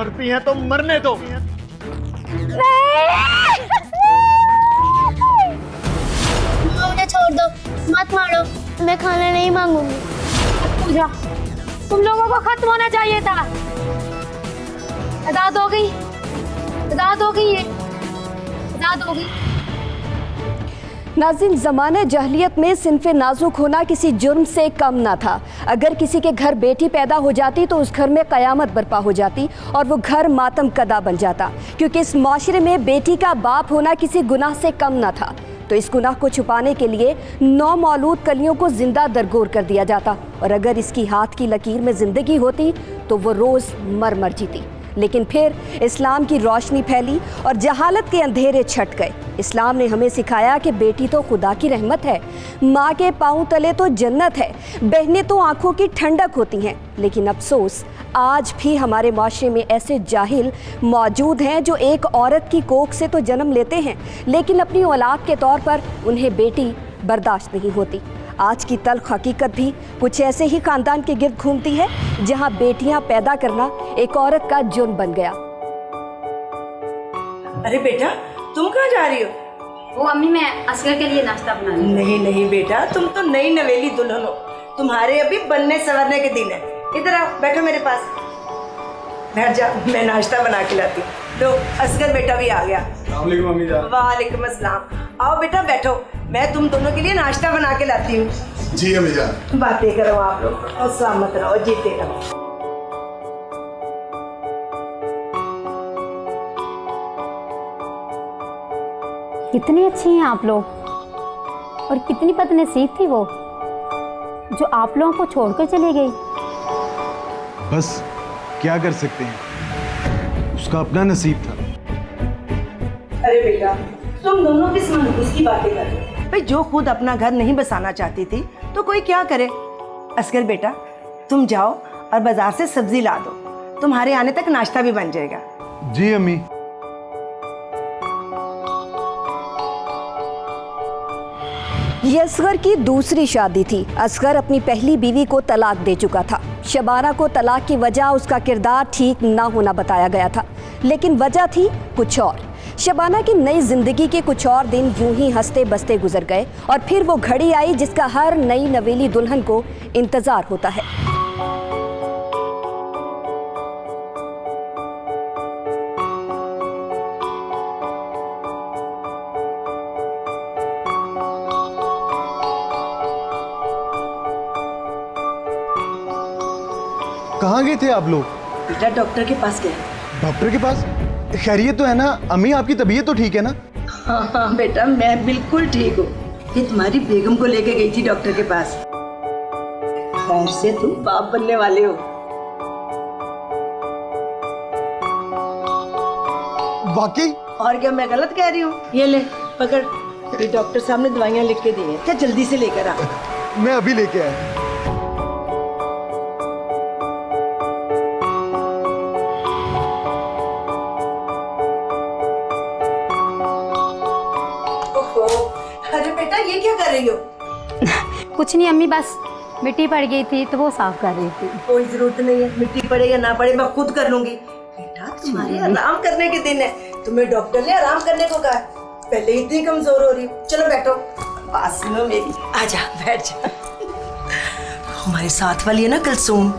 मरती हैं तो मरने दो। मुझे छोड़ दो, मत मारो, मैं खाना नहीं मांगूंगी। पूजा, तुम लोगों को खत्म होना चाहिए था। आजाद हो गई, आजाद हो गई, ये आजाद हो गई। नाज़रीन, ज़माने जहलियत में सिन्फ़े नाजुक होना किसी जुर्म से कम ना था। अगर किसी के घर बेटी पैदा हो जाती तो उस घर में क़यामत बर्पा हो जाती और वो घर मातम कदा बन जाता, क्योंकि इस माशरे में बेटी का बाप होना किसी गुनाह से कम ना था। तो इस गुनाह को छुपाने के लिए 9 मौलूद कलियों को जिंदा दरगोर कर दिया जाता, और अगर इसकी हाथ की लकीर में ज़िंदगी होती तो वो रोज़ मर मर जीती। लेकिन फिर इस्लाम की रोशनी फैली और जहालत के अंधेरे छट गए। इस्लाम ने हमें सिखाया कि बेटी तो खुदा की रहमत है, माँ के पाँव तले तो जन्नत है, बहनें तो आँखों की ठंडक होती हैं। लेकिन अफसोस, आज भी हमारे माशरे में ऐसे जाहिल मौजूद हैं जो एक औरत की कोख से तो जन्म लेते हैं, लेकिन अपनी औलाद के तौर पर उन्हें बेटी बर्दाश्त नहीं होती। आज की तल्ख हकीकत भी कुछ ऐसे ही खानदान के गिर्द घूमती है जहां बेटियां पैदा करना एक औरत का जुर्म बन गया। अरे बेटा, तुम कहाँ जा रही हो? वो अम्मी, मैं असगर के लिए नाश्ता बना रही हूँ। नहीं नहीं बेटा, तुम तो नई नवेली दुल्हन हो, तुम्हारे अभी बनने संवरने के दिन है। इधर आओ, बैठो मेरे पास, बैठ जा, मैं नाश्ता बना के लाती हूँ। लो, असगर बेटा भी आ गया। मम्मी जान। वालेकुम अस्सलाम। आओ बेटा बैठो, मैं तुम दोनों के लिए नाश्ता बना के लाती हूँ। जी अम्मी जान। बातें करो आप लोग और सलामत रहो, जीते रहो। कितनी अच्छी हैं आप लोग, और कितनी बदनसीब थी वो जो आप लोगों को छोड़कर चली गई। बस क्या कर सकते हैं, उसका अपना नसीब था। अरे बेटा, तुम दोनों किस मनहूस की बातें कर रहे हो? भाई, जो खुद अपना घर नहीं बसाना चाहती थी तो कोई क्या करे। असगर बेटा, तुम जाओ और बाजार से सब्जी ला दो, तुम्हारे आने तक नाश्ता भी बन जाएगा। जी अम्मी। ये असगर की दूसरी शादी थी। असगर अपनी पहली बीवी को तलाक दे चुका था। शबाना को तलाक की वजह उसका किरदार ठीक ना होना बताया गया था, लेकिन वजह थी कुछ और। शबाना की नई जिंदगी के कुछ और दिन यूं ही हंसते बसते गुजर गए, और फिर वो घड़ी आई जिसका हर नई नवेली दुल्हन को इंतजार होता है। कहाँ गए थे आप लोग? बेटा, डॉक्टर के पास गया। डॉक्टर के पास? खैरियत तो है ना अम्मी? आपकी तबीयत तो ठीक है ना? हाँ हाँ बेटा, मैं बिल्कुल ठीक हूँ। ये तुम्हारी बेगम को लेके गई थी डॉक्टर के पास। खैर से तुम बाप बनने वाले हो। वाकई? और क्या मैं गलत कह रही हूँ? ये ले पकड़, ये डॉक्टर साहब ने दवाइयाँ लिख के दी हैं, क्या जल्दी से लेकर आ। मैं अभी लेके आया। अरे बेटा, ये क्या कर रही हो? कुछ नहीं अम्मी, बस मिट्टी पड़ गई थी तो वो साफ कर रही थी। कोई जरूरत नहीं है, मिट्टी पड़े या ना पड़े मैं खुद कर लूंगी। बेटा, तुम्हारे आराम करने के दिन है, तुम्हें डॉक्टर ने आराम करने को कहा। पहले ही इतनी कमजोर हो रही हो। चलो बैठो, बात सुनो मेरी, आजा बैठ जा। हमारे साथ वाली है ना कुलसूम,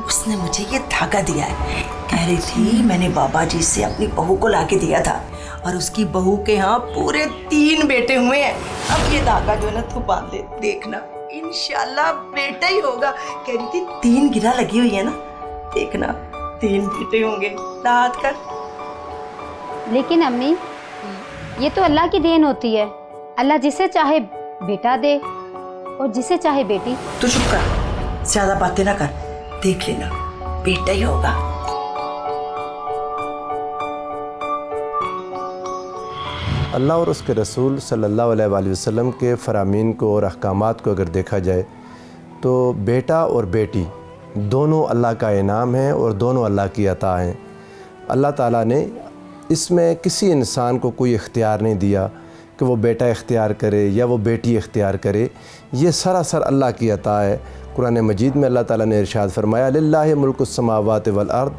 उसने मुझे ये धागा दिया है। कह रही थी मैंने बाबा जी से अपनी बहू को लाके दिया था, और उसकी बहू के यहाँ पूरे 3 बेटे हुए हैं। अब ये धागा जो है ना तू बांध दे, देखना इंशाल्लाह बेटा ही होगा। कह रही थी 3 गिरा लगी हुई है ना, देखना 3 बेटे होंगे। दाद कर। लेकिन अम्मी, ये तो अल्लाह की देन होती है। अल्लाह जिसे चाहे बेटा दे और जिसे चाहे बेटी। तू चुप कर, ज्यादा बातें ना कर, देख लेना बेटा ही होगा। अल्लाह और उसके रसूल सल्लल्लाहु अलैहि वसल्लम के फ़रामीन को और अहकामात को अगर देखा जाए तो बेटा और बेटी दोनों अल्लाह का इनाम है और दोनों अल्लाह की अता हैं। अल्लाह ताला ने इसमें किसी इंसान को कोई इख्तियार नहीं दिया कि वो बेटा इख्तियार करे या वो बेटी इख्तियार करे। ये सरासर अल्लाह की अता है। कुरान मजीद में अल्लाह ताला ने इरशाद फरमाया लिल्लाहि मुल्कुस समावाति वल अर्द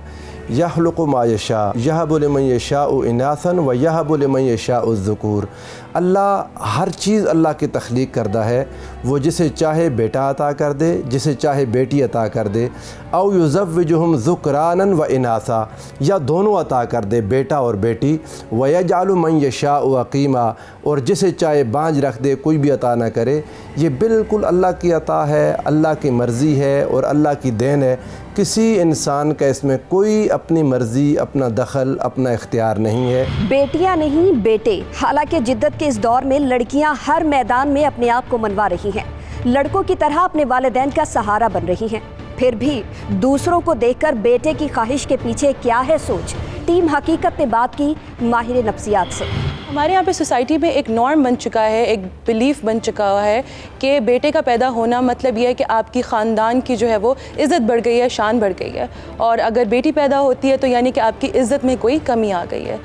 यखलुक़ु मा यशा यहबु लिमन यशाउ इनासन व यहबु लिमन यशाउ ज़ुकूर। अल्लाह हर चीज़ अल्लाह की तख्लीक करदा है, वो जिसे चाहे बेटा अता कर दे, जिसे चाहे बेटी अता कर दे। औ युज़व्विजुहुम ज़ुकरानन व इनासा, या दोनों अता कर दे, बेटा और बेटी। व यजअलु मन यशाउ अक़ीमा, और जिसे चाहे बांझ रख दे, कोई भी अता ना करे। ये बिल्कुल अल्लाह की अता है, अल्लाह की मर्ज़ी है और अल्लाह की देन है। किसी इंसान का इसमें कोई अपनी मर्ज़ी, अपना दखल, अपना इख्तियार नहीं है। बेटियां नहीं बेटे। हालांकि जिद्दत के इस दौर में लड़कियां हर मैदान में अपने आप को मनवा रही हैं, लड़कों की तरह अपने वालिदैन का सहारा बन रही हैं। फिर भी दूसरों को देखकर बेटे की ख्वाहिश के पीछे क्या है सोच? टीम हकीकत ने बात की माहिर नफ्सियात से। हमारे यहाँ पे सोसाइटी में एक नॉर्म बन चुका है, एक बिलीफ बन चुका है कि बेटे का पैदा होना मतलब ये है कि आपकी ख़ानदान की जो है वो इज़्ज़त बढ़ गई है, शान बढ़ गई है। और अगर बेटी पैदा होती है तो यानी कि आपकी इज़्ज़त में कोई कमी आ गई है।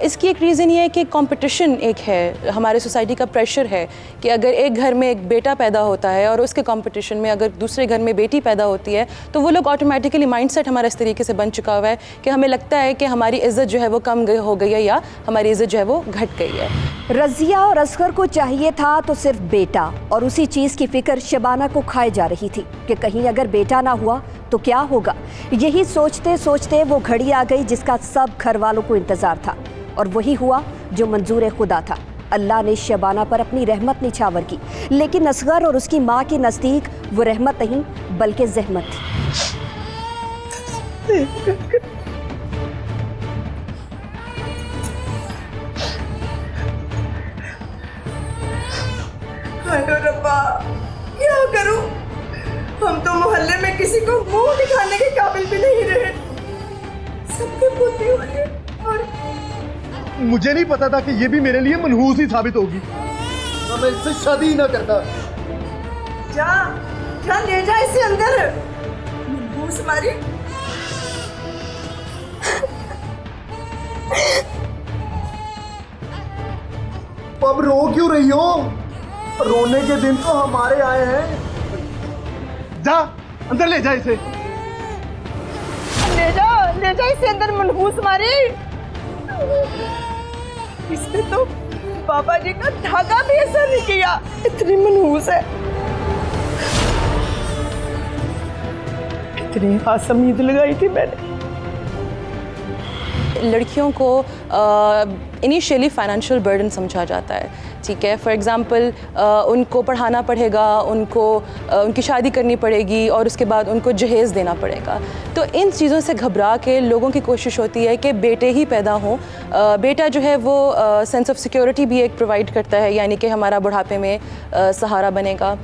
इसकी एक रीज़न ये है कि कंपटीशन एक है, हमारे सोसाइटी का प्रेशर है कि अगर एक घर में एक बेटा पैदा होता है और उसके कंपटीशन में अगर दूसरे घर में बेटी पैदा होती है तो वो लोग ऑटोमेटिकली माइंडसेट हमारा इस तरीके से बन चुका हुआ है कि हमें लगता है कि हमारी इज़्ज़त जो है वो कम हो गई है या हमारी इज़्ज़त जो है वो घट गई है। रज़िया और असगर को चाहिए था तो सिर्फ बेटा, और उसी चीज़ की फिक्र शबाना को खाए जा रही थी कि कहीं अगर बेटा ना हुआ तो क्या होगा। यही सोचते सोचते वो घड़ी आ गई जिसका सब घर वालों को इंतज़ार था, और वही हुआ जो मंजूर खुदा था। अल्लाह ने शबाना पर अपनी रहमत निछावर की, लेकिन असगर और उसकी माँ के नज़दीक वो रहमत नहीं बल्कि ज़हमत थी। अरे रब्बा, क्या करूं? हम तो मोहल्ले में किसी को मुंह दिखाने के काबिल भी नहीं रहे। सबके पोती हुई है और मुझे नहीं पता था कि ये भी मेरे लिए मनहूस ही साबित होगी। मैं इससे शादी ही ना करता। जा ले जा इसे अंदर। मनहूस मारी। अब रो क्यों रही हो? रोने के दिन तो हमारे आए हैं। जा अंदर ले जा इसे। ले जा इसे अंदर। मनहूस मारी। इसने तो बाबा जी का धागा भी असर नहीं किया, इतनी मनहूस है। कितनी आसमीद लगाई थी मैंने। लड़कियों को इनिशियली फाइनेंशियल बर्डन समझा जाता है, ठीक है। फॉर एग्ज़ाम्पल उनको पढ़ाना पड़ेगा, उनकी शादी करनी पड़ेगी और उसके बाद उनको जहेज़ देना पड़ेगा। तो इन चीज़ों से घबरा के लोगों की कोशिश होती है कि बेटे ही पैदा हों। बेटा जो है वो सेंस ऑफ सिक्योरिटी भी एक प्रोवाइड करता है, यानी कि हमारा बुढ़ापे में सहारा बनेगा।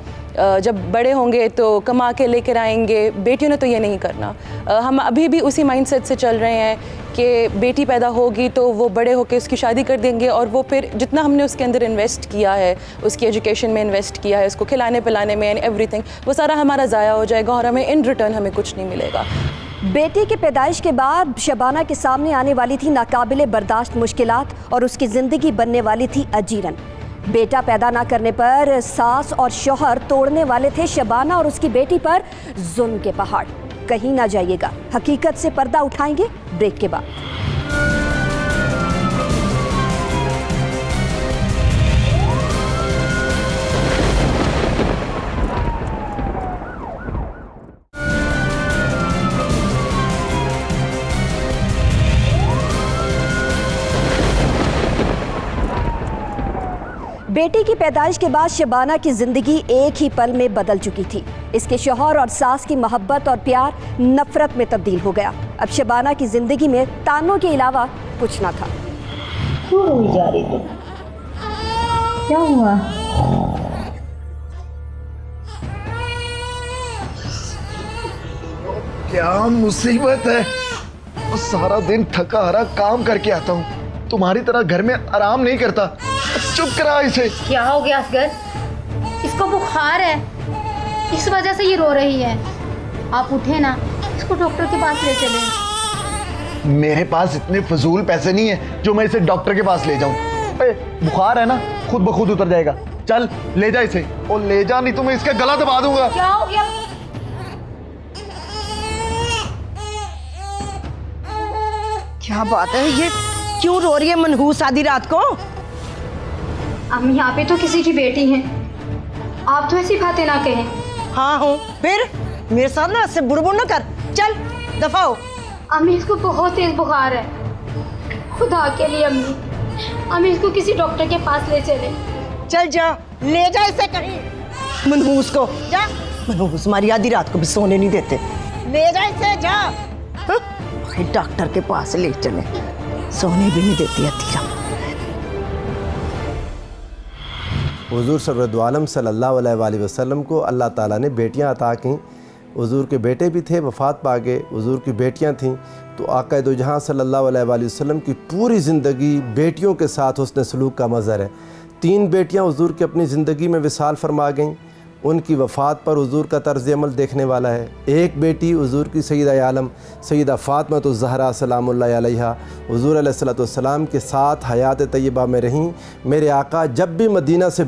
जब बड़े होंगे तो कमा के लेकर आएंगे। बेटियों ने तो ये नहीं करना। हम अभी भी उसी माइंडसेट से चल रहे हैं कि बेटी पैदा होगी तो वो बड़े होकर उसकी शादी कर देंगे और वो फिर जितना हमने उसके अंदर इन्वेस्ट किया है, उसकी एजुकेशन में इन्वेस्ट किया है, उसको खिलाने पिलाने में एंड एवरीथिंग, वो सारा हमारा ज़ाया हो जाएगा और हमें इन रिटर्न हमें कुछ नहीं मिलेगा। बेटी की पैदाइश के बाद शबाना के सामने आने वाली थी नाकाबिले बर्दाश्त मुश्किलात और उसकी ज़िंदगी बनने वाली थी अजीरन। बेटा पैदा ना करने पर सास और शौहर तोड़ने वाले थे शबाना और उसकी बेटी पर जुल्म के पहाड़। कहीं ना जाइएगा, हकीकत से पर्दा उठाएंगे ब्रेक के बाद। बेटी की पैदाइश के बाद शबाना की जिंदगी एक ही पल में बदल चुकी थी। इसके शौहर और सास की मोहब्बत और प्यार नफरत में तब्दील हो गया। अब शबाना की जिंदगी में तानों के अलावा कुछ ना था। क्यों रोई जा रही तुम? क्या हुआ? क्या मुसीबत है? सारा दिन थका हारा काम करके आता हूँ, तुम्हारी तरह घर में आराम नहीं करता। चुप करा इसे। क्या हो गया असगर? इसको बुखार है, इस वजह से ये रो रही है। आप उठे ना, इसको डॉक्टर के पास ले चलें। मेरे पास इतने फजूल पैसे नहीं है जो मैं इसे डॉक्टर के पास ले जाऊं। बुखार है ना, खुद ब खुद उतर जाएगा। चल ले जा इसे। और ले जा, नहीं तो मैं इसका गला दबा दूंगा। क्या हो गया? क्या बात है, ये क्यों रो रही है मनहूस आधी रात को? अम्मी यहाँ पे तो किसी की बेटी हैं, आप तो ऐसी बातें ना कहें। हाँ हूँ, फिर मेरे साथ ना ऐसे बुड़बुड़ ना कर, चल दफा हो। अम्मी इसको बहुत तेज बुखार है, खुदा के लिए अम्मी, अम्मी इसको किसी डॉक्टर के पास ले चले। चल जा, ले जा इसे कहीं, मनहूस को जा। मनहूस हमारी आधी रात को भी सोने नहीं देते, ले जा इसे, जा। हाँ? डॉक्टर के पास ले चले, सोने भी नहीं देती आधी रात। हुज़ूर सरवरद आलम सल्लल्लाहु अलैहि वसल्लम को अल्लाह ताला ने बेटियां अता की। हुज़ूर के बेटे भी थे, वफ़ात पा गए। हुज़ूर की बेटियां थीं, तो आका दो जहां सल्लल्लाहु अलैहि वसल्लम की पूरी ज़िंदगी बेटियों के साथ हुस्न सलूक का मज़हर है। 3 बेटियां हुज़ूर की अपनी ज़िंदगी में विसाल फरमा गईं। उनकी वफ़ात पर हुज़ूर का तर्ज़ अमल देखने वाला है। एक बेटी हुज़ूर की सैयदा आलम सैयदा फ़ातिमा ज़हरा सलामुल्लाह अलैहा हुज़ूर अलैहिस्सलातु वस्सलाम के साथ हयात तय्यबा में रहीं। मेरे आका जब भी मदीना से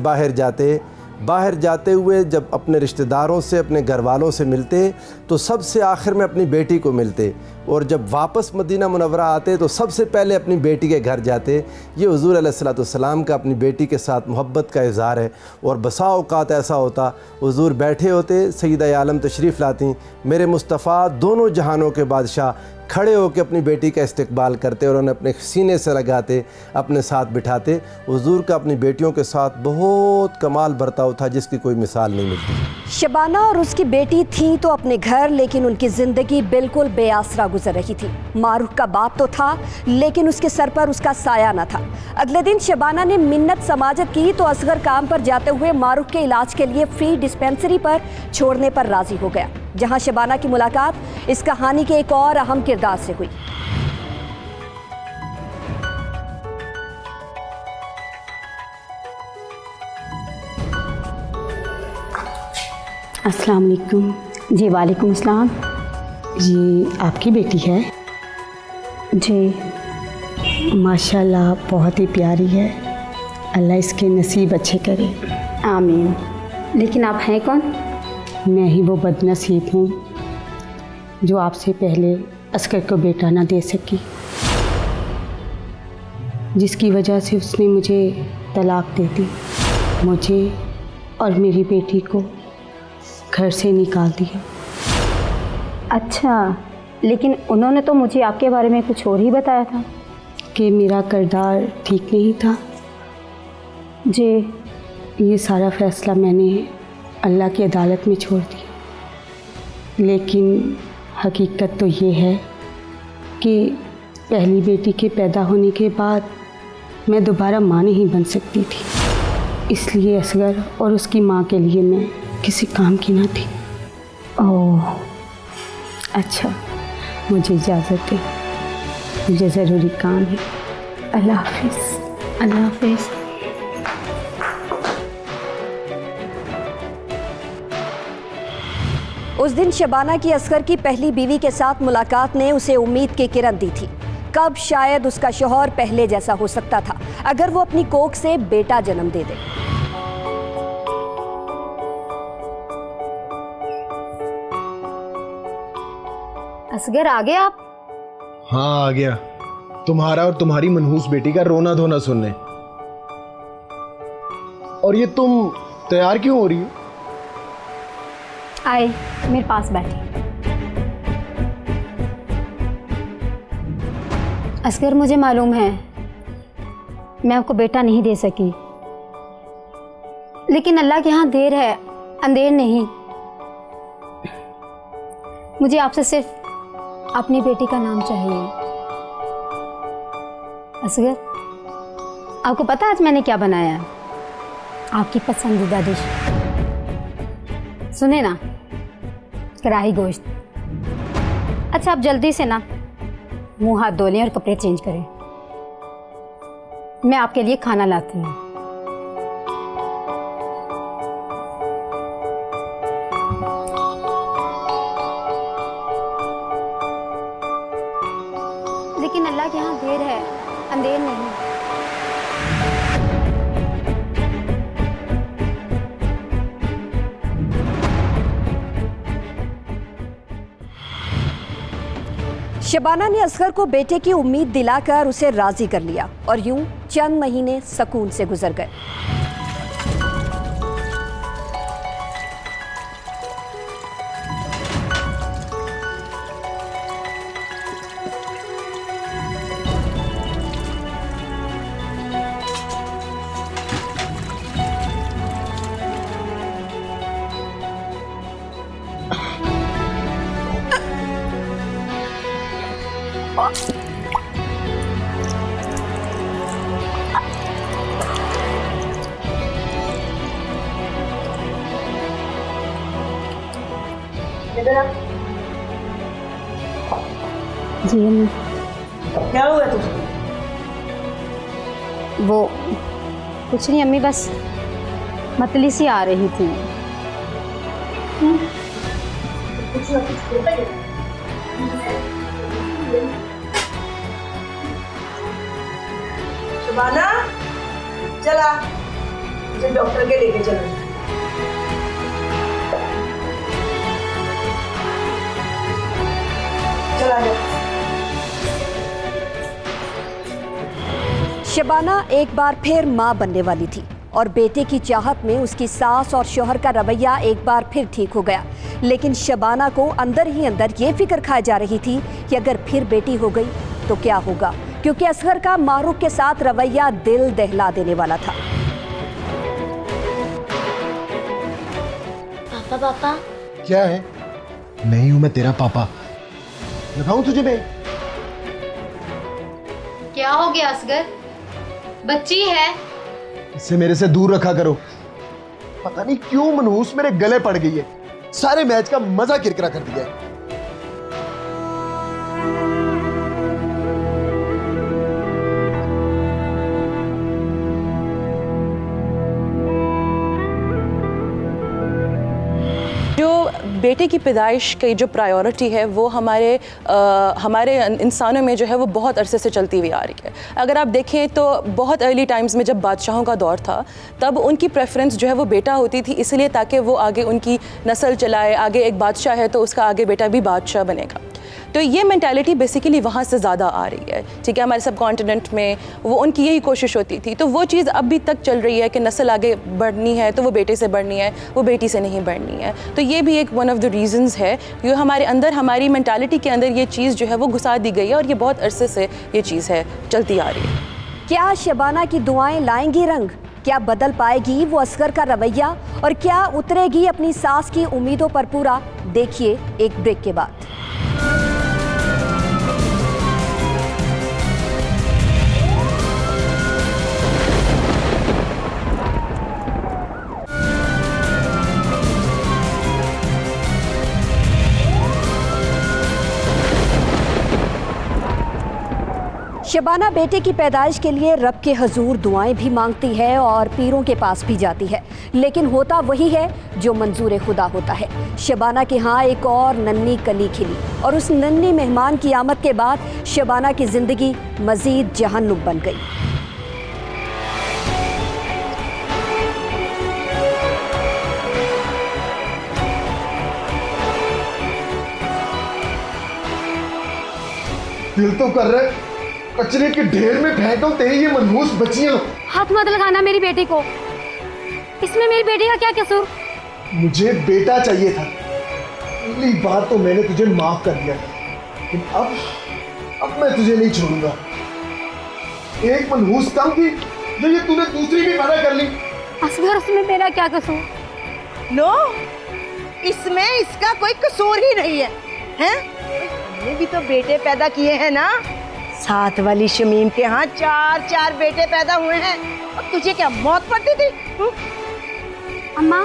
बाहर जाते हुए जब अपने रिश्तेदारों से, अपने घर वालों से मिलते तो सबसे आखिर में अपनी बेटी को मिलते, और जब वापस मदीना मुनव्वरा आते तो सबसे पहले अपनी बेटी के घर जाते। ये हुज़ूर अलैहिस्सलातु वस्सलाम का अपनी बेटी के साथ मोहब्बत का इज़हार है। और बसा औक़ात ऐसा होता, हुज़ूर बैठे होते, सैयदा आलम तशरीफ़ लाती, मेरे मुस्तफ़ा दोनों जहानों के बादशाह खड़े होकर अपनी बेटी का इस्तकबाल करते और उन्हें अपने सीने से लगाते, अपने साथ बिठाते। हुज़ूर का अपनी बेटियों के साथ बहुत कमाल बर्ताव था जिसकी कोई मिसाल नहीं मिलती। शबाना और उसकी बेटी थी तो अपने घर, लेकिन उनकी ज़िंदगी बिल्कुल बेआसरा गुजर रही थी। मारूफ का बाप तो था, लेकिन उसके सर पर उसका साया न था। अगले दिन शबाना ने मिन्नत समाजत की तो असगर काम पर जाते हुए मारूफ के इलाज के लिए फ्री डिस्पेंसरी पर छोड़ने पर राज़ी हो गया, जहां शबाना की मुलाकात इस कहानी के एक और अहम किरदार से हुई। अस्सलाम वालेकुम। जी वालेकुम अस्सलाम। ये आपकी बेटी है? जी। माशाल्लाह बहुत ही प्यारी है, अल्लाह इसके नसीब अच्छे करे। आमीन। लेकिन आप हैं कौन? मैं ही वो बदनसीब हूँ जो आपसे पहले असगर को बेटा ना दे सकी, जिसकी वजह से उसने मुझे तलाक दे दी, मुझे और मेरी बेटी को घर से निकाल दिया। अच्छा, लेकिन उन्होंने तो मुझे आपके बारे में कुछ और ही बताया था कि मेरा किरदार ठीक नहीं था। जी। ये सारा फ़ैसला मैंने अल्लाह की अदालत में छोड़ दिया, लेकिन हकीकत तो ये है कि पहली बेटी के पैदा होने के बाद मैं दोबारा माँ नहीं बन सकती थी, इसलिए असगर और उसकी माँ के लिए मैं किसी काम की ना थी। ओह, अच्छा, मुझे इजाज़त दे, मुझे ज़रूरी काम है। अल्लाह हाफिज़। अल्लाह हाफिज़। उस दिन शबाना की असगर की पहली बीवी के साथ मुलाकात ने उसे उम्मीद की किरण दी थी। कब शायद उसका शौहर पहले जैसा हो सकता था अगर वो अपनी कोख से बेटा जन्म दे दे। असगर आ गए आप? हाँ आ गया, तुम्हारा और तुम्हारी मनहूस बेटी का रोना धोना सुनने। और ये तुम तैयार क्यों हो रही हो? आए मेरे पास बैठे। असगर, मुझे मालूम है मैं आपको बेटा नहीं दे सकी, लेकिन अल्लाह के यहाँ देर है अंधेर नहीं। मुझे आपसे सिर्फ अपनी बेटी का नाम चाहिए। असगर, आपको पता आज मैंने क्या बनाया है? आपकी पसंदीदा डिश, सुने ना, कढ़ाई गोश्त। अच्छा, आप जल्दी से ना मुंह हाथ धो लें और कपड़े चेंज करें, मैं आपके लिए खाना लाती हूँ। लेकिन अल्लाह के यहाँ देर है अंधेर नहीं। शबाना ने असगर को बेटे की उम्मीद दिलाकर उसे राजी कर लिया और यूं चंद महीने सुकून से गुजर गए। जी अम्मा। क्या हुआ तुझे? वो कुछ नहीं अम्मी, बस मतली सी आ रही थी। कुछ ना कुछ होता ही है। शबाना, चला मुझे डॉक्टर के लेके चलो। चला जा। शबाना एक बार फिर मां बनने वाली थी और बेटे की चाहत में उसकी सास और शौहर का रवैया एक बार फिर ठीक हो गया। लेकिन शबाना को अंदर ही अंदर ये फिक्र खाई जा रही थी कि अगर फिर बेटी हो गई तो क्या होगा, क्योंकि असगर का मारूफ के साथ रवैया दिल दहला देने वाला था। पापा पापा क्या है? नहीं हूं मैं तेरा पापा। लगाऊं तुझे मैं? क्या हो गया असगर? बच्ची है। इससे मेरे से दूर रखा करो। पता नहीं क्यों मनहूस मेरे गले पड़ गई है। सारे मैच का मजा किरकिरा कर दिया है। बेटे की पैदाइश की जो प्रायोरिटी है वो हमारे इंसानों में जो है वो बहुत अरसे से चलती हुई आ रही है। अगर आप देखें तो बहुत अर्ली टाइम्स में जब बादशाहों का दौर था तब उनकी प्रेफरेंस जो है वो बेटा होती थी, इसलिए ताकि वो आगे उनकी नस्ल चलाए। आगे एक बादशाह है तो उसका आगे बेटा भी बादशाह बनेगा। तो ये मेंटालिटी बेसिकली वहाँ से ज़्यादा आ रही है, ठीक है। हमारे सब कॉन्टिनेंट में वो उनकी यही कोशिश होती थी। तो वो चीज़ अभी तक चल रही है कि नस्ल आगे बढ़नी है तो वो बेटे से बढ़नी है, वो बेटी से नहीं बढ़नी है। तो ये भी एक वन ऑफ द रीज़न्स है जो हमारे अंदर, हमारी मेंटालिटी के अंदर ये चीज़ जो है वो घुसा दी गई है और ये बहुत अरसे से ये चीज़ है चलती आ रही है। क्या शबाना की दुआएं लाएंगी रंग? क्या बदल पाएगी वो असगर का रवैया और क्या उतरेगी अपनी सास की उम्मीदों पर पूरा? देखिए एक ब्रेक के बाद। शबाना बेटे की पैदाइश के लिए रब के हजूर दुआएं भी मांगती है और पीरों के पास भी जाती है, लेकिन होता वही है जो मंजूर खुदा होता है। शबाना के यहाँ एक और नन्ही कली खिली और उस नन्ही मेहमान की आमद के बाद शबाना की जिंदगी मजीद जहन्नुम बन गई। दिल तो कर रहा है कचरे के ढेर में फेंक दो तेरी ये मनहूस बच्चियां। हाथ मत लगाना मेरी बेटी को, इसमें मेरी बेटी का क्या कसूर? मुझे बेटा चाहिए था। पहली बार तो मैंने तुझे माफ कर दिया, लेकिन अब मैं तुझे नहीं छोड़ूंगा। एक मनहूस कम थी जो ये तूने दूसरी भी पैदा कर ली। असगर, उसमें मेरा क्या कसूर? नो, इसमें इसका कोई कसूर ही नहीं है, हैं? हमने भी तो बेटे पैदा किए हैं ना। साथ वाली शमीम के यहाँ 4 बेटे पैदा हुए हैं और तुझे क्या मौत पड़ती थी? अम्मा,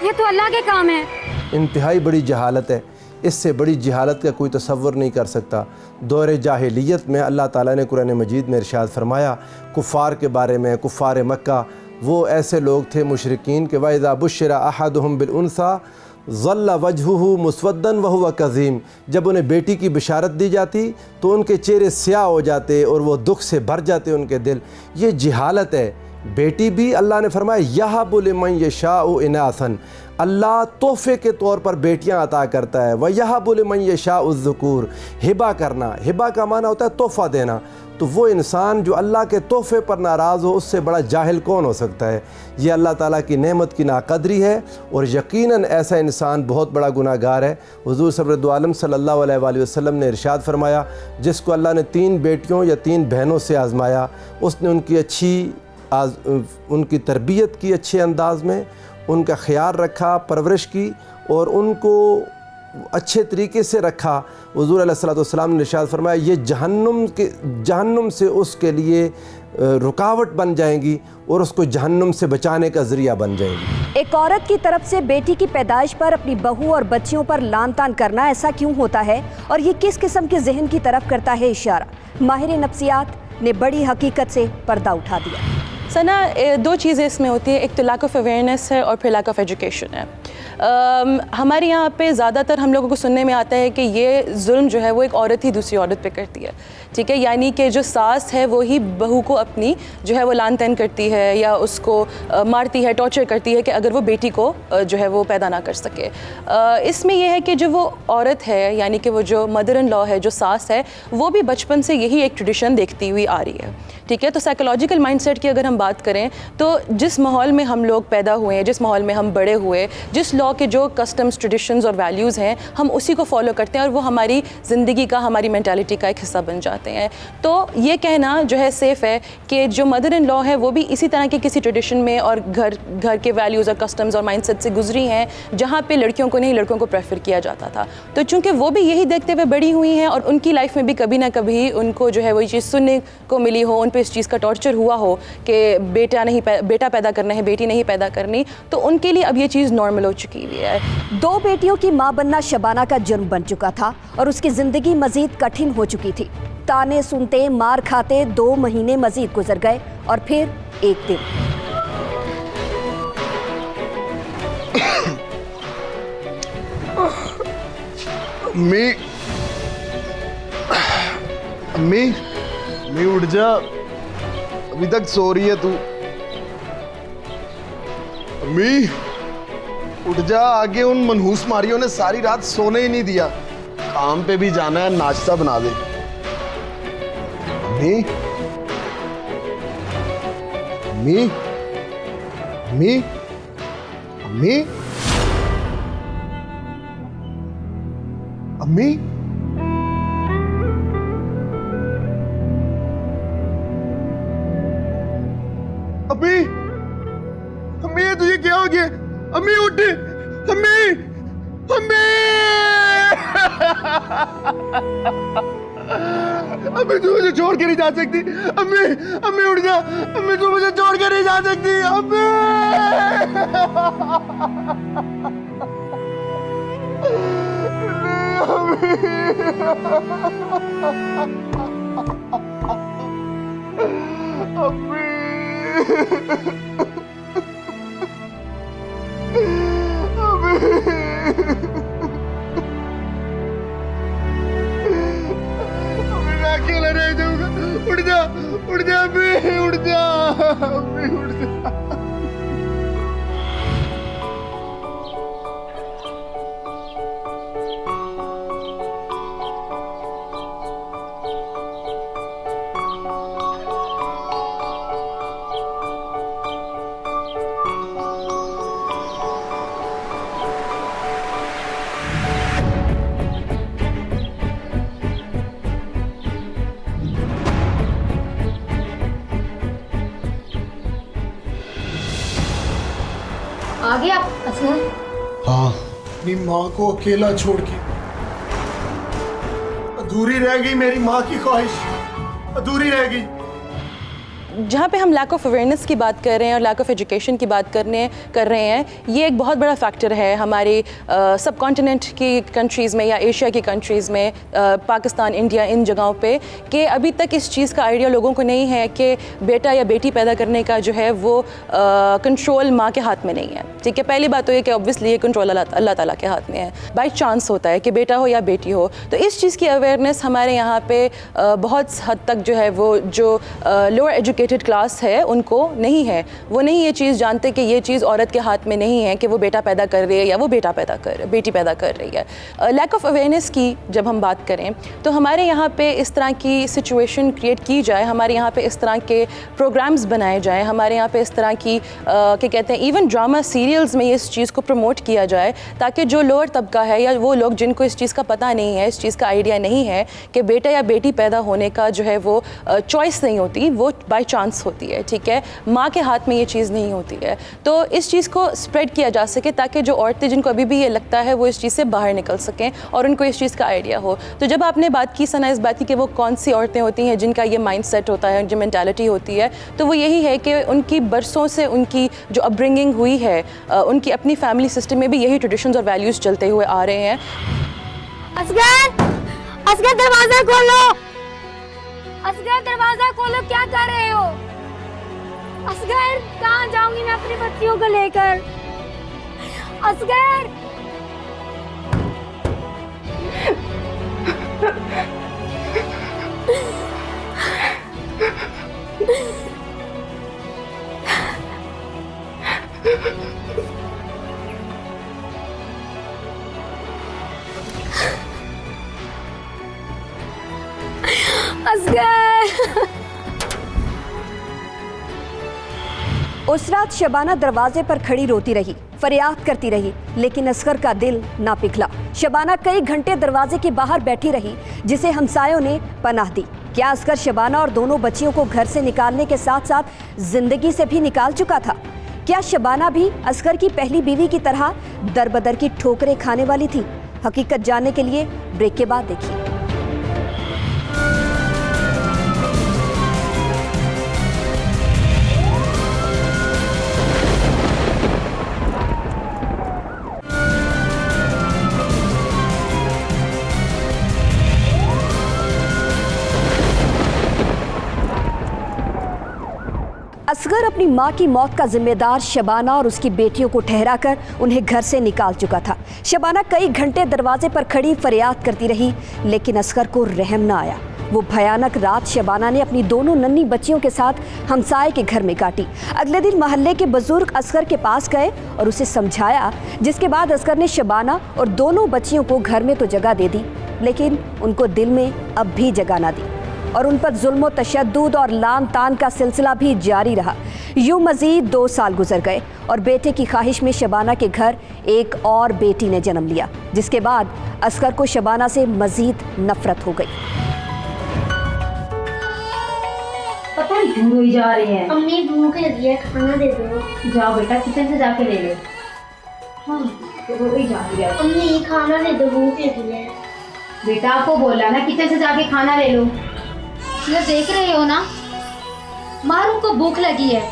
ये तो अल्लाह के काम है। इंतहाई बड़ी जहालत है। इससे बड़ी जहालत का कोई तसव्वुर नहीं कर सकता। दौर जाहिलियत में अल्लाह ताला ने कुरान मजीद में इरशाद फरमाया कुफ़ार के बारे में, कुफ़ार मक्का, वो ऐसे लोग थे मुशरिकीन के वइज़ा बुश्शिरा अहदुहुम बिल उन्सा ज़ल्ला वजहुहु मुस्वद्दन वहुवा कज़ीम। जब उन्हें बेटी की बिशारत दी जाती तो उनके चेहरे स्याह हो जाते और वो दुख से भर जाते उनके दिल। ये जहालत है बेटी भी अल्लाह ने फरमाया यहबु लिमन यशाउ इनासन, अल्लाह तोहफ़े के तौर पर बेटियां अता करता है। व यहबु लिमन यशाउ ज़ुकूर, हिबा करना, हिबा का माना होता है तोहफ़ा देना। तो वो इंसान जो अल्लाह के तोहफ़े पर नाराज़ हो, उससे बड़ा जाहिल कौन हो सकता है। ये अल्लाह ताला की नेमत की नाकदरी है और यकीनन ऐसा इंसान बहुत बड़ा गुनाहगार है। हुज़ूर सल्लल्लाहु अलैहि वसल्लम ने इरशाद फरमाया, जिसको अल्लाह ने 3 बेटियों या 3 बहनों से आज़माया, उसने उनकी तरबियत की अच्छे अंदाज में, उनका ख्याल रखा, परवरिश की और उनको अच्छे तरीके से रखा। हुज़ूर अलैहिस्सलाम ने इरशाद फरमाया, ये जहन्नुम से उसके लिए रुकावट बन जाएंगी और उसको जहन्नुम से बचाने का ज़रिया बन जाएंगी। एक औरत की तरफ से बेटी की पैदाइश पर अपनी बहू और बच्चियों पर लान तान करना ऐसा क्यों होता है और ये किस किस्म के जहन की तरफ करता है इशारा? माहिर नफ्सियात ने बड़ी हकीकत से पर्दा उठा दिया। सना, 2 चीज़ें इसमें होती हैं, एक तो लैक ऑफ अवेयरनेस है और फिर लैक ऑफ एजुकेशन है। हमारे यहाँ पे ज़्यादातर हम लोगों को सुनने में आता है कि ये जुल्म जो है वो एक औरत ही दूसरी औरत पे करती है, ठीक है। यानी कि जो सास है वो ही बहू को अपनी जो है वो लान तान करती है या उसको मारती है, टॉर्चर करती है कि अगर वो बेटी को जो है वो पैदा ना कर सके। इसमें यह है कि जो वो औरत है, यानी कि वो जो मदर इन लॉ है, जो सास है, वो भी बचपन से यही एक ट्रेडिशन देखती हुई आ रही है, ठीक है। तो साइकोलॉजिकल माइंडसेट की अगर हम बात करें तो जिस माहौल में हम लोग पैदा हुए हैं, जिस माहौल में हम बड़े हुए, जिस लॉ के जो कस्टम्स, ट्रेडिशंस और वैल्यूज़ हैं, हम उसी को फॉलो करते हैं और वो हमारी ज़िंदगी का, हमारी मेंटालिटी का एक हिस्सा बन जाते हैं। तो ये कहना जो है सेफ़ है कि जो मदर इन लॉ है वो भी इसी तरह के किसी ट्रेडिशन में और घर के वैल्यूज़ और कस्टम्स और माइंडसेट से गुजरी हैं जहाँ पे लड़कियों को नहीं, लड़कों को प्रेफर किया जाता था। तो चूँकि वो भी यही देखते हुए बड़ी हुई हैं और उनकी लाइफ में भी कभी ना कभी उनको जो है वही चीज़ सुनने को मिली हो, उन पर इस चीज़ का टॉर्चर हुआ हो कि बेटा पैदा करना है, बेटी नहीं पैदा करनी, तो उनके लिए अब ये चीज़ नॉर्मल हो चुकी हुई है। 2 बेटियों की मां बनना शबाना का जुर्म बन चुका था और उसकी जिंदगी मजीद कठिन हो चुकी थी। ताने सुनते, मार खाते 2 महीने मजीद गुजर गए और फिर एक दिन अम्मी उठ जा, अभी तक सो रही है तू। अम्मी उठ जा, आगे उन मनहूस मारियों ने सारी रात सोने ही नहीं दिया। काम पे भी जाना है, नाश्ता बना दे। अम्मी अम्मी अम्मी अम्मी अम्मी अम्मी अम्मी, तुझे क्या हो गया? अम्मी उठ, अम्मी अम्मी अम्मी, तू मुझे छोड़ के नहीं जा सकती। अम्मी अम्मी उठ जा, अम्मी तू मुझे छोड़ के नहीं जा सकती। अम्मी अम्मी मैं अकेला रह जाऊंगा। उठ जा अम्मी, उठ जा अम्मी, उठ जा। आ गए आप असलम? हाँ, अपनी माँ को अकेला छोड़ के अधूरी रह गई मेरी माँ की ख्वाहिश, अधूरी रह गई। जहाँ पे हम लैक ऑफ अवेयरनेस की बात कर रहे हैं और लैक ऑफ एजुकेशन की बात कर रहे हैं, ये एक बहुत बड़ा फैक्टर है हमारे सब कॉन्टिनेंट की कंट्रीज़ में या एशिया की कंट्रीज़ में, पाकिस्तान, इंडिया, इन जगहों पे, कि अभी तक इस चीज़ का आइडिया लोगों को नहीं है कि बेटा या बेटी पैदा करने का जो है वो कंट्रोल माँ के हाथ में नहीं है, ठीक है। पहली बात तो ये कि ऑब्वियसली ये कंट्रोल अल्लाह ताला के हाथ में है। बाई चांस होता है कि बेटा हो या बेटी हो, तो इस चीज़ की अवेयरनेस हमारे यहाँ पे बहुत हद तक जो है वो जो लोअर एजुकेशन एजुकेटेड क्लास है उनको नहीं है, वो नहीं ये चीज़ जानते कि ये चीज़ औरत के हाथ में नहीं है कि वो बेटा पैदा कर रही है या वो बेटी पैदा कर रही है। लैक ऑफ अवेयरनेस की जब हम बात करें तो हमारे यहाँ पे इस तरह की सिचुएशन क्रिएट की जाए, हमारे यहाँ पे इस तरह के प्रोग्राम्स बनाए जाएँ, हमारे यहाँ पे इस तरह की क्या कहते हैं इवन ड्रामा सीरियल्स में इस चीज़ को प्रमोट किया जाए, ताकि जो लोअर तबका है या वो लोग जिनको इस चीज़ का पता नहीं है, इस चीज़ का आइडिया नहीं है कि बेटा या बेटी पैदा होने का जो है वो चॉइस नहीं होती, वो बाय चांस होती है, ठीक है, माँ के हाथ में ये चीज़ नहीं होती है। तो इस चीज़ को स्प्रेड किया जा सके ताकि जो औरतें जिनको अभी भी ये लगता है वो इस चीज़ से बाहर निकल सकें और उनको इस चीज़ का आइडिया हो। तो जब आपने बात की सना इस बात की कि वो कौन सी औरतें होती हैं जिनका ये माइंड सेट होता है, जो मेंटालिटी होती है, तो वो यही है कि उनकी बरसों से उनकी जो अपब्रिंगिंग हुई है, उनकी अपनी फैमिली सिस्टम में भी यही ट्रेडिशंस और वैल्यूज़ चलते हुए आ रहे हैं। असगर, असगर दरवाजा खोलो, असगर दरवाजा खोलो, क्या कर रहे हो? असगर, कहाँ जाऊंगी मैं अपनी बच्चियों को लेकर? असगर, असगर। उस रात शबाना दरवाजे पर खड़ी रोती रही, फरियाद करती रही, लेकिन असगर का दिल ना पिघला। शबाना कई घंटे दरवाजे के बाहर बैठी रही, जिसे हमसायों ने पनाह दी। क्या असगर शबाना और दोनों बच्चियों को घर से निकालने के साथ साथ जिंदगी से भी निकाल चुका था? क्या शबाना भी असगर की पहली बीवी की तरह दरबदर की ठोकरें खाने वाली थी? हकीकत जानने के लिए ब्रेक के बाद देखिए। असगर अपनी मां की मौत का जिम्मेदार शबाना और उसकी बेटियों को ठहराकर उन्हें घर से निकाल चुका था। शबाना कई घंटे दरवाजे पर खड़ी फरियाद करती रही, लेकिन असगर को रहम न आया। वो भयानक रात शबाना ने अपनी दोनों नन्ही बच्चियों के साथ हमसाये के घर में काटी। अगले दिन मोहल्ले के बुजुर्ग असगर के पास गए और उसे समझाया, जिसके बाद असगर ने शबाना और दोनों बच्चियों को घर में तो जगह दे दी, लेकिन उनको दिल में अब भी जगह ना दी और उन पर जुल्म व तशद्दुद और लान तान का सिलसिला भी जारी रहा। यूं मजीद 2 साल गुजर गए और बेटे की ख्वाहिश में शबाना के घर एक और बेटी ने जन्म लिया, जिसके बाद असगर को शबाना से मजीद नफरत हो गई। पता नहीं क्यों रोई जा रही है। अम्मी भूख लगी है, खाना दे दो। जाओ बेटा किचन से जाके ले लो। हाँ रोई जा रही है। अम्मी खाना दे दो, भूख लगी है। बेटा आपको बोला ना किचन से जाके खाना ले लो। ये देख रहे हो ना, मारूम को भूख लगी है,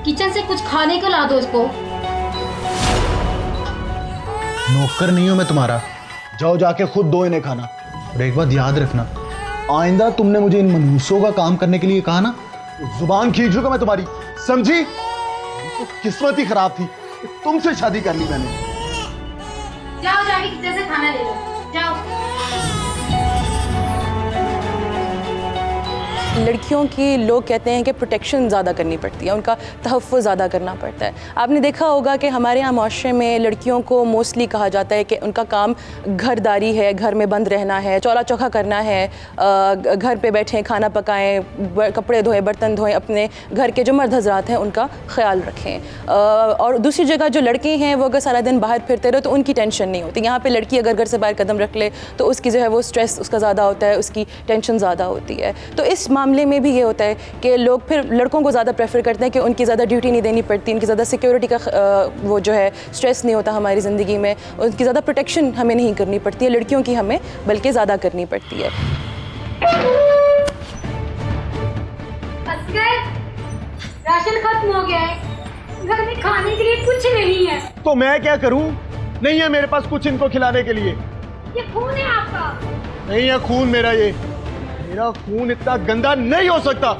किचन से कुछ खाने को ला दो उसको। नौकर नहीं हूं मैं तुम्हारा, जाओ जाके खुद दो इन्हें खाना। और एक बात याद रखना, आइंदा तुमने मुझे इन मनहूसों का काम करने के लिए कहा ना, जुबान खींच लूंगा मैं तुम्हारी, समझी? तो किस्मत ही खराब थी, तुमसे शादी कर ली मैंने। जाओ जाके किचन से खाना ले लो, जाओ। लड़कियों की लोग कहते हैं कि प्रोटेक्शन ज़्यादा करनी पड़ती है, उनका तहफ़्फ़ुज़ ज़्यादा करना पड़ता है। आपने देखा होगा कि हमारे यहाँ माशरे में लड़कियों को मोस्टली कहा जाता है कि उनका काम घरदारी है, घर में बंद रहना है, चौला चौखा करना है, घर पे बैठें, खाना पकाएं, कपड़े धोएं, बर्तन धोएं, अपने घर के जो मर्द हज़रात हैं उनका ख्याल रखें। और दूसरी जगह जो लड़के हैं वो अगर सारा दिन बाहर फिरते रहे तो उनकी टेंशन नहीं होती। यहाँ पर लड़की अगर घर से बाहर कदम रख ले तो उसकी जो है वो स्ट्रेस उसका ज़्यादा होता है, उसकी टेंशन ज़्यादा होती है। तो इस मामले में भी ये होता है कि लोग फिर लड़कों को ज़्यादा प्रेफर करते हैं कि उनकी ज़्यादा ड्यूटी नहीं देनी पड़ती, उनकी ज़्यादा सिक्योरिटी का वो जो है स्ट्रेस नहीं होता हमारी ज़िंदगी में, उनकी ज़्यादा प्रोटेक्शन हमें नहीं करनी पड़ती है, लड़कियों की हमें बल्कि ज़्यादा करनी पड़ती है। राशन खत्म हो गया है, घर में खाने के लिए कुछ नहीं है। तो मैं क्या करूं? नहीं है मेरे पास कुछ इनको खिलाने के लिए। ये खून है आपका? नहीं है खून मेरा, ये मेरा खून इतना गंदा नहीं हो सकता।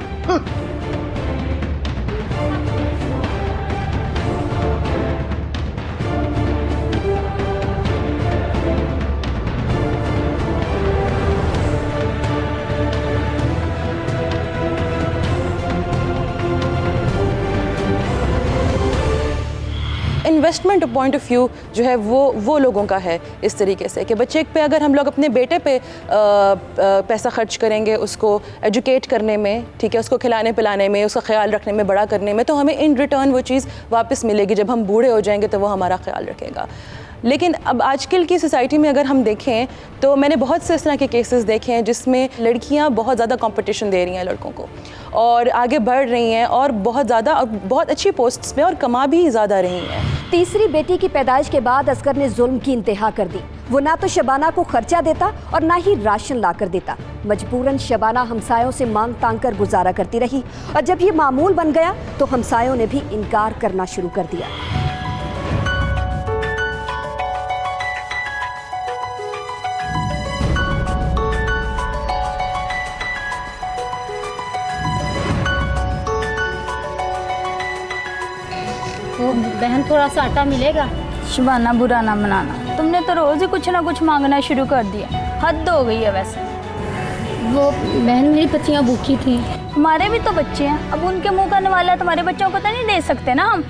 इन्वेस्टमेंट पॉइंट ऑफ व्यू जो है वो लोगों का है इस तरीके से कि बच्चे पे अगर हम लोग अपने बेटे पे पैसा खर्च करेंगे उसको एजुकेट करने में, ठीक है, उसको खिलाने पिलाने में, उसका ख्याल रखने में, बड़ा करने में, तो हमें इन रिटर्न वो चीज़ वापस मिलेगी। जब हम बूढ़े हो जाएंगे तो वो हमारा ख्याल रखेगा। लेकिन अब आजकल की सोसाइटी में अगर हम देखें तो मैंने बहुत से इस तरह के केसेस देखे हैं जिसमें लड़कियां बहुत ज़्यादा कंपटीशन दे रही हैं लड़कों को और आगे बढ़ रही हैं और बहुत ज़्यादा और बहुत अच्छी पोस्ट्स पे और कमा भी ज़्यादा रही हैं। तीसरी बेटी की पैदाइश के बाद असगर ने जुल्म की इंतहा कर दी। वो ना तो शबाना को खर्चा देता और ना ही राशन ला कर देता। मजबूरन शबाना हमसायों से मांग तांग कर गुजारा करती रही और जब ये मामूल बन गया तो हमसायों ने भी इनकार करना शुरू कर दिया। तो बहन थोड़ा सा आटा मिलेगा? शबाना बुरा ना मनाना, तुमने तो रोज ही कुछ ना कुछ मांगना शुरू कर दिया, हद हो गई है। वैसे वो बहन मेरी बच्चियाँ भूखी थी। हमारे भी तो बच्चे हैं, अब उनके मुंह करने वाला तुम्हारे बच्चों को तो नहीं दे सकते ना हम।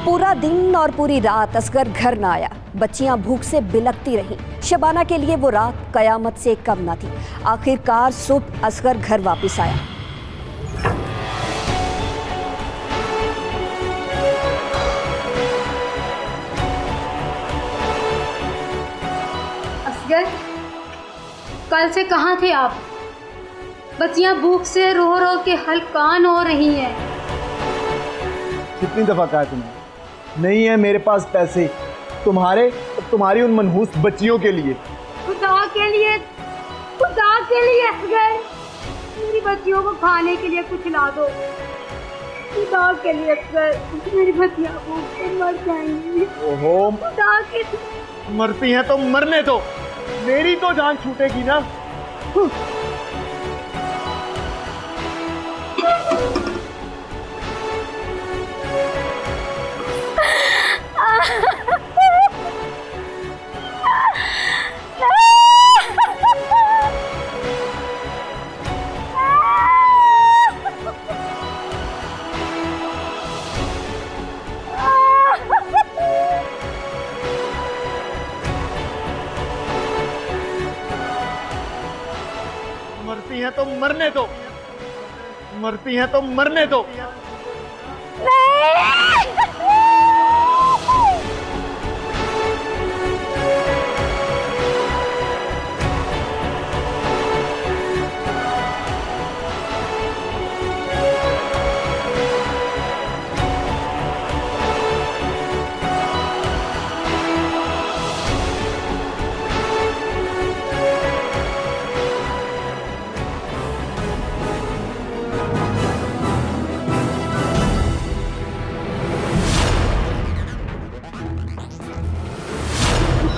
पूरा दिन और पूरी रात असगर घर न आया। बच्चियां भूख से बिलखती रहीं। शबाना के लिए वो रात कयामत से कम न थी। आखिरकार सुबह असगर घर वापस आया। असगर, कल से कहाँ थे आप? बच्चियां भूख से रो रो के हलकान हो रही हैं। कितनी दफा कहा तुमने, नहीं है मेरे पास पैसे तुम्हारे और तुम्हारी उन मनहूस बच्चियों के लिए। खुदा के लिए असगर, मेरी बच्चियों को खाने के लिए कुछ ला दो। खुदा के लिए असगर, मेरी बच्चियां भूख से मर जाएंगी। ओहो, खुदा के मरती हैं तो मरने दो, मेरी तो जान छूटेगी ना। मरती हैं तो मरने दो, मरती हैं तो मरने दो।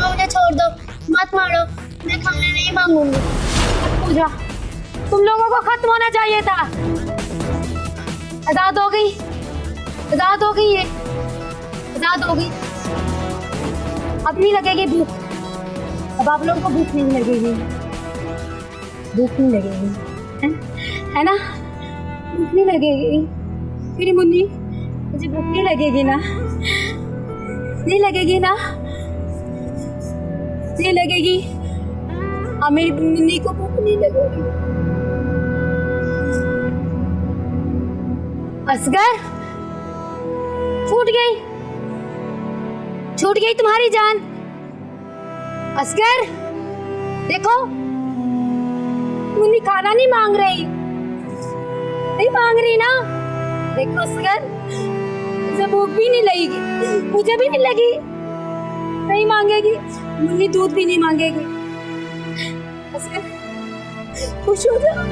मुझे छोड़ दो, मत मारो, मैं खाना नहीं मांगूंगी। पूजा, तुम लोगों को खत्म होना चाहिए था। आजाद हो गई, आजाद हो गई, ये आजाद हो गई। अब नहीं लगेगी भूख, अब आप लोगों को भूख नहीं लगेगी, भूख नहीं लगेगी, है ना? भूख नहीं लगेगी मेरी मुन्नी, मुझे भूख नहीं लगेगी ना, नहीं लगेगी ना, नहीं लगेगी। हाँ, मेरी मुन्नी को भूख नहीं लगेगी। असगर, छूट गई तुम्हारी जान। असगर, देखो, मुन्नी खाना नहीं मांग रही, नहीं मांग रही ना। देखो असगर, मुझे भूख भी नहीं लगेगी, मुझे भी नहीं लगी, नहीं मांगेगी। मुन्नी दूध भी नहीं मांगेगी। खुश हो जाओ।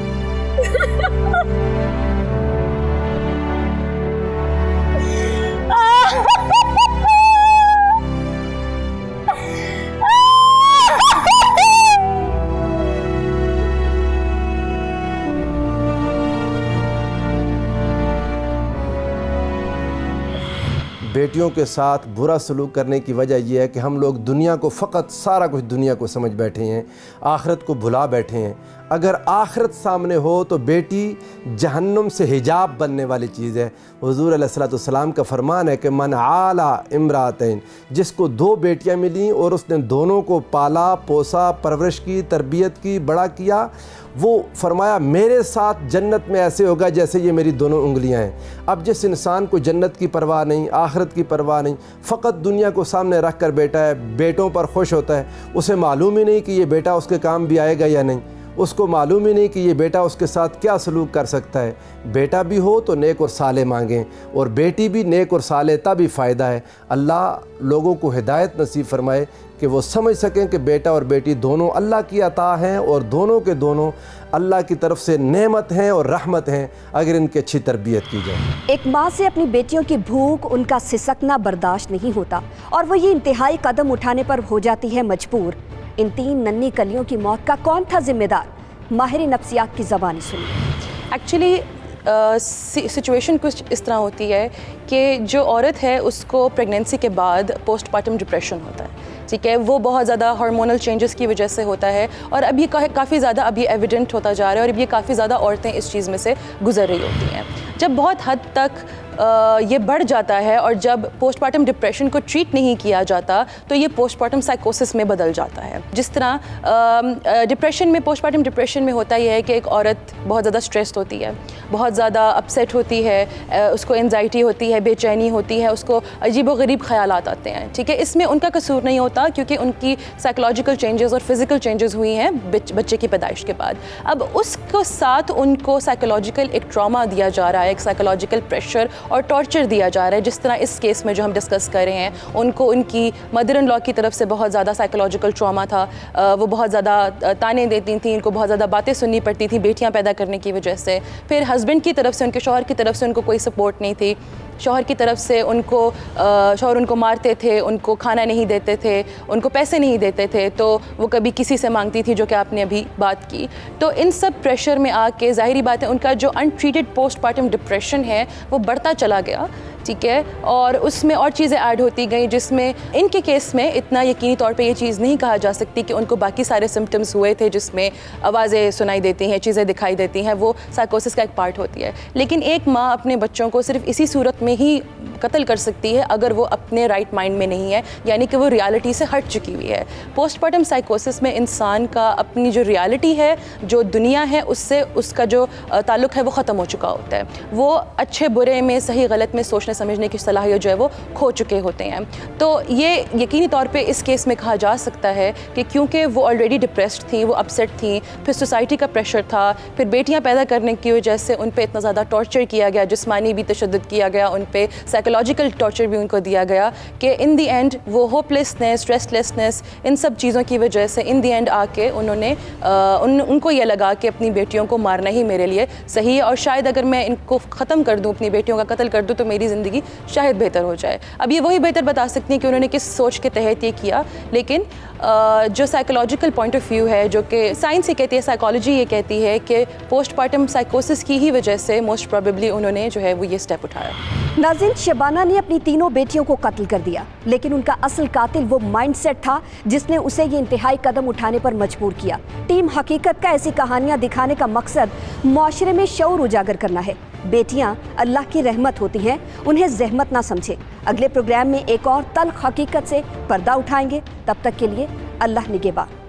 बेटियों के साथ बुरा सलूक करने की वजह यह है कि हम लोग दुनिया को फ़कत सारा कुछ दुनिया को समझ बैठे हैं, आखिरत को भुला बैठे हैं। अगर आखिरत सामने हो तो बेटी जहन्नुम से हिजाब बनने वाली चीज़ है। हुज़ूर अलैहिस्सलाम का फरमान है कि मन आला इमरातैन, जिसको 2 बेटियां मिलीं और उसने दोनों को पाला पोसा, परवरिश की, तरबियत की, बड़ा किया, वो फरमाया मेरे साथ जन्नत में ऐसे होगा जैसे ये मेरी दोनों उंगलियां हैं। अब जिस इंसान को जन्नत की परवाह नहीं, आखिरत की परवाह नहीं, फ़कत दुनिया को सामने रख कर बैठा है, बेटों पर खुश होता है, उसे मालूम ही नहीं कि ये बेटा उसके काम भी आएगा या नहीं, उसको मालूम ही नहीं कि ये बेटा उसके साथ क्या सलूक कर सकता है। बेटा भी हो तो नेक और साले मांगें, और बेटी भी नेक और साले, तभी फ़ायदा है। अल्लाह लोगों को हिदायत नसीब फरमाए कि वो समझ सकें कि बेटा और बेटी दोनों अल्लाह की अता हैं और दोनों के दोनों अल्लाह की तरफ से नेमत हैं और रहमत हैं अगर इनकी अच्छी तरबियत की जाए। एक माँ से अपनी बेटियों की भूख, उनका सिसकना बर्दाश्त नहीं होता और वो ये इंतहाई कदम उठाने पर हो जाती है मजबूर। इन 3 नन्ही कलियों की मौत का कौन था जिम्मेदार? माहिर नफ्सियात की ज़बानी सुनिए। एक्चुअली सिचुएशन कुछ इस तरह होती है कि जो औरत है उसको प्रेगनेंसी के बाद पोस्टपार्टम डिप्रेशन होता है, ठीक है। वो बहुत ज़्यादा हार्मोनल चेंजेस की वजह से होता है और अब ये काफ़ी ज़्यादा अब ये एविडेंट होता जा रहा है और अब ये काफ़ी ज़्यादा औरतें इस चीज़ में से गुजर रही होती हैं। जब बहुत हद तक ये बढ़ जाता है और जब पोस्टपार्टम डिप्रेशन को ट्रीट नहीं किया जाता तो ये पोस्टपार्टम साइकोसिस में बदल जाता है। जिस तरह डिप्रेशन में, पोस्टपार्टम डिप्रेशन में होता यह है कि एक औरत बहुत ज़्यादा स्ट्रेस्ड होती है, बहुत ज़्यादा अपसेट होती है, उसको एंजाइटी होती है, बेचैनी होती है, उसको अजीब-व-गरीब ख़यालात आते हैं, ठीक है। इसमें उनका कसूर नहीं होता क्योंकि उनकी साइकोलॉजिकल चेंजेस और फिज़िकल चेंजेस हुई हैं बच्चे की पैदाइश के बाद। अब उसको साथ उनको साइकोलॉजिकल एक ट्रॉमा दिया जा रहा है, एक साइकोलॉजिकल प्रेशर और टॉर्चर दिया जा रहा है। जिस तरह इस केस में जो हम डिस्कस कर रहे हैं, उनको उनकी मदर इन लॉ की तरफ से बहुत ज़्यादा साइकोलॉजिकल ट्रॉमा था, वो बहुत ज़्यादा ताने देती थी, इनको बहुत ज़्यादा बातें सुननी पड़ती थी बेटियां पैदा करने की वजह से। फिर हस्बैंड की तरफ से, उनके शौहर की तरफ से उनको कोई सपोर्ट नहीं थी। शौहर की तरफ से शौहर उनको मारते थे, उनको खाना नहीं देते थे, उनको पैसे नहीं देते थे, तो वो कभी किसी से मांगती थी, जो कि आपने अभी बात की। तो इन सब प्रेशर में आके ज़ाहिरी बात है उनका जो अनट्रीटेड पोस्टपार्टम डिप्रेशन है वो बढ़ता चला गया, ठीक है। और उसमें और चीज़ें ऐड होती गई जिसमें इनके केस में इतना यकीनी तौर पे ये चीज़ नहीं कहा जा सकती कि उनको बाकी सारे सिम्टम्स हुए थे जिसमें आवाज़ें सुनाई देती हैं, चीज़ें दिखाई देती हैं, वो साइकोसिस का एक पार्ट होती है। लेकिन एक माँ अपने बच्चों को सिर्फ इसी सूरत में ही कत्ल कर सकती है अगर वो अपने राइट माइंड में नहीं है, यानी कि वो रियलिटी से हट चुकी हुई है। पोस्टपार्टम साइकोसिस में इंसान का अपनी जो रियलिटी है, जो दुनिया है, उससे उसका जो ताल्लुक़ है वो ख़त्म हो चुका होता है। वो अच्छे बुरे में, सही गलत में सोचने समझने की सलाहियत जो है वो खो चुके होते हैं। तो ये यकीनी तौर पे इस केस में कहा जा सकता है कि क्योंकि वो ऑलरेडी डिप्रेस्ड थी, वो अपसेट थी, फिर सोसाइटी का प्रेशर था, फिर बेटियां पैदा करने की वजह से उन पे इतना ज़्यादा टॉर्चर किया गया, जिस्मानी भी तशद्दुद किया गया, उन पे साइकोलॉजिकल टॉर्चर भी उनको दिया गया कि इन दी एंड वो होपलेसनेस, रेस्टलेसनेस, इन सब चीज़ों की वजह से इन दी एंड आके उन्होंने उनको ये लगा कि अपनी बेटियों को मारना ही मेरे लिए सही है और शायद अगर मैं इनको ख़त्म कर दूँ, अपनी बेटियों का कत्ल कर दूँ तो मेरी ज़िंदगी शायद बेहतर हो जाए। अब ये वही बेहतर बता सकती हैं कि उन्होंने किस सोच के तहत ये किया, लेकिन जो साइकोलॉजिकल पॉइंट ऑफ व्यू है, जो कि साइंस ये कहती है, साइकोलॉजी ये कहती है कि पोस्टपार्टम साइकोसिस की ही वजह से मोस्ट प्रोबेबली उन्होंने जो है वो ये स्टेप उठाया। नाज़रीन, शबाना ने अपनी तीनों बेटियों को कत्ल कर दिया, लेकिन उनका असल कातिल वो माइंडसेट था जिसने उसे ये इंतहाई कदम उठाने पर मजबूर किया। टीम हकीकत का ऐसी कहानियां दिखाने का मकसद मुआशरे में शऊर उजागर करना है। बेटियां अल्लाह की रहमत होती हैं, उन्हें ज़हमत ना समझे। अगले प्रोग्राम में एक और तल्ख हकीकत से पर्दा उठाएंगे। तब तक के लिए अल्लाह निगहबान।